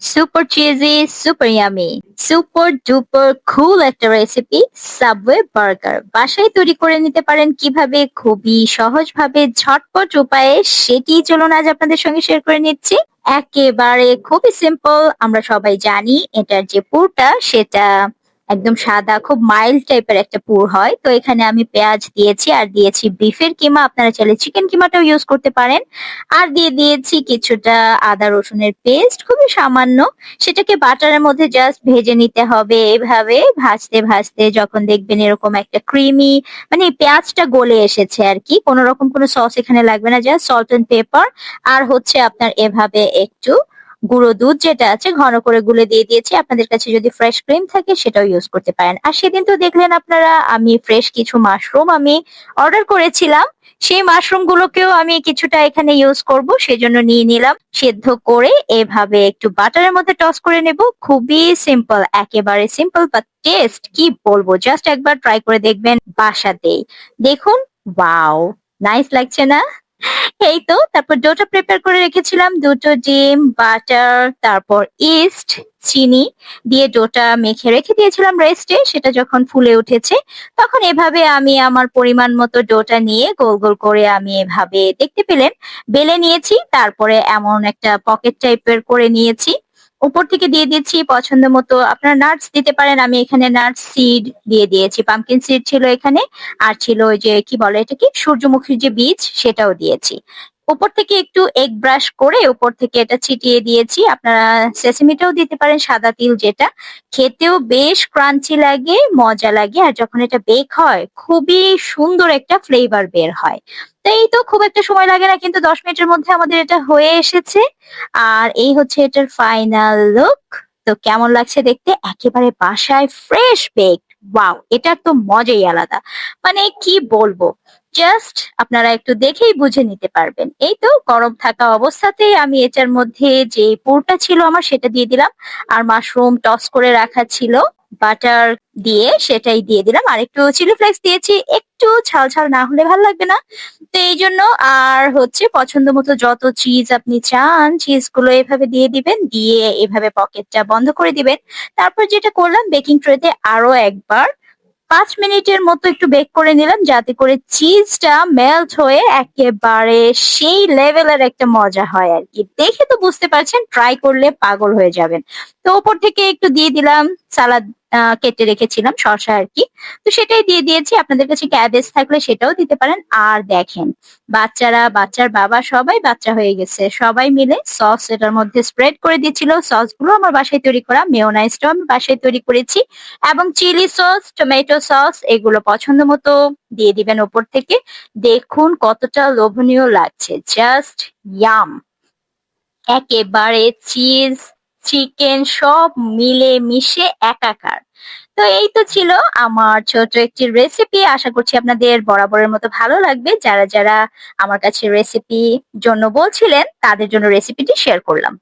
Super cheesy, super yummy, super duper cool একটা recipe, subway burger বাসায় তৈরি করে নিতে পারেন কিভাবে খুবই সহজভাবে ঝটপট উপায়ে, সেটি চলুন আজ আপনাদের সঙ্গে শেয়ার করে নিচ্ছি। একেবারে খুবই সিম্পল। আমরা সবাই জানি এটার যে পুরটা সেটা একদম সাদা, খুব মাইল্ড টাইপের একটা পুর হয়। তো এখানে আমি পেঁয়াজ দিয়েছি আর দিয়েছি বিফের কিমা, আপনারা চাইলে চিকেন কিমাটাও ইউজ করতে পারেন। আর দিয়ে দিয়েছি কিছুটা আদা রসুনের পেস্ট, খুবই সামান্য। সেটাকে বাটারের মধ্যে জাস্ট ভেজে নিতে হবে। এভাবে ভাজতে ভাজতে যখন দেখবেন এরকম একটা ক্রিমি, মানে পেঁয়াজটা গলে এসেছে আর কি, কোনো রকম কোনো সস এখানে লাগবে না, জাস্ট সল্ট এন্ড পেপার। আর হচ্ছে আপনার এভাবে একটু গুঁড়ো দুধ যেটা আছে ঘন করে গুলে দিয়ে দিয়েছি। আপনাদের কাছে যদি ফ্রেশ ক্রিম থাকে সেটাও ইউজ করতে পারেন। আর সেদিন তো দেখলেন আপনারা, আমি ফ্রেশ কিছু মাশরুম আমি অর্ডার করেছিলাম। সেই মাশরুম গুলোকেও আমি কিছুটা এখানে ইউজ করব, সেজন্য নিয়ে নিলাম। সেদ্ধ করে এভাবে একটু বাটারের মধ্যে টস করে নেব। খুবই সিম্পল, একেবারে সিম্পল, বাট টেস্ট কি বলবো, জাস্ট একবার ট্রাই করে দেখবেন বাসাতেই। দেখুন, ওয়াও, নাইস লাগছে না? এই তো, তারপর ডোটা প্রিপেয়ার করে রেখেছিলাম। দুটো ডিম, বাটার, তারপর ইস্ট, চিনি দিয়ে ডোটা মেখে রেখে দিয়েছিলাম রেস্টে। সেটা যখন ফুলে উঠেছে তখন এভাবে আমি আমার পরিমাণ মতো ডোটা নিয়ে গোল গোল করে আমি এভাবে, দেখতে পেলেন, বেলে নিয়েছি। তারপরে এমন একটা পকেট টাইপের করে নিয়েছি। উপর থেকে দিয়ে দিচ্ছি পছন্দ মতো, আপনারা নাটস দিতে পারেন। আমি এখানে নাটস সিড দিয়ে দিয়েছি, পামকিন সিড ছিল এখানে। আর ছিল ওই যে কি বলে এটাকে, সূর্যমুখীর যে বীজ, সেটাও দিয়েছি। উপর থেকে একটু এগ ব্রাশ করে উপর থেকে এটা ছিটিয়ে দিয়েছি। আপনারা সেসমিটাও দিতে পারেন, সাদা তিল যেটা, খেতেও বেশ ক্রাঞ্চি লাগে, মজা লাগে। আর যখন এটা বেক হয় খুবই সুন্দর একটা ফ্লেভার বের হয়। তো এই তো, খুব একটা সময় লাগে না, কিন্তু 10 মিনিটের মধ্যে আমাদের এটা হয়ে এসেছে। আর এই হচ্ছে এটার ফাইনাল লুক। তো কেমন লাগছে দেখতে? একেবারে বাসায় ফ্রেশ বেক। ওয়াও, এটার তো মজাই আলাদা। মানে কি বলবো, জাস্ট আপনারা একটু দেখেই বুঝে নিতে পারবেন। এই তো, গরম থাকা অবস্থাতেই আমি এটার মধ্যে যে পুরটা ছিল আমার সেটা দিয়ে দিলাম। আর মাশরুম টস করে রাখা ছিল বাটার দিয়ে, সেটাই দিয়ে দিলাম। আর একটু চিলি ফ্লেক্স দিয়েছি, একটু ঝাল ঝাল না হলে ভালো লাগবে না। তো এই জন্য। আর হচ্ছে পছন্দ মতো যত চিজ আপনি চান চিজ গুলো এভাবে দিয়ে দিবেন, দিয়ে এভাবে পকেটটা বন্ধ করে দিবেন। তারপর যেটা করলাম, বেকিং ট্রেতে আরো একবার 5 মিনিটের মতো একটু বেক করে নিলাম, যাতে করে চিজটা মেল্ট হয়ে একেবারে সেই লেভেলের একটা মজা হয় আর কি। দেখে তো বুঝতে পারছেন, ট্রাই করলে পাগল হয়ে যাবেন। তো ওপর থেকে একটু দিয়ে দিলাম সালাদ, কেটে রেখেছিলাম শসা আর কি। তো সেটাই দিয়ে দিয়েছি, আপনাদের কাছে ক্যাবেজ থাকলে সেটাও দিতে পারেন। আর দেখেন, বাচ্চারা, বাচ্চার বাবা, সবাই বাচ্চা হয়ে গেছে। সবাই মিলে সস এটার মধ্যে স্প্রেড করে দিচ্ছিল। সস গুলো আমার বাসায় তৈরি করা, মেয়োনাইজটাও আমি বাসায় তৈরি করেছি। এবং চিলি সস, টমেটো সস এগুলো পছন্দ মতো দিয়ে দিবেন ওপর থেকে। দেখুন কতটা লোভনীয় লাগছে, জাস্ট ইয়াম। একেবারে চিজ, চিকেন সব মিলে মিশে একাকার। তো এই তো ছিল আমার ছোট একটি রেসিপি। আশা করছি আপনাদের বরাবরের মতো ভালো লাগবে। যারা যারা আমার কাছে রেসিপি জন্য বলছিলেন তাদের জন্য রেসিপিটি শেয়ার করলাম।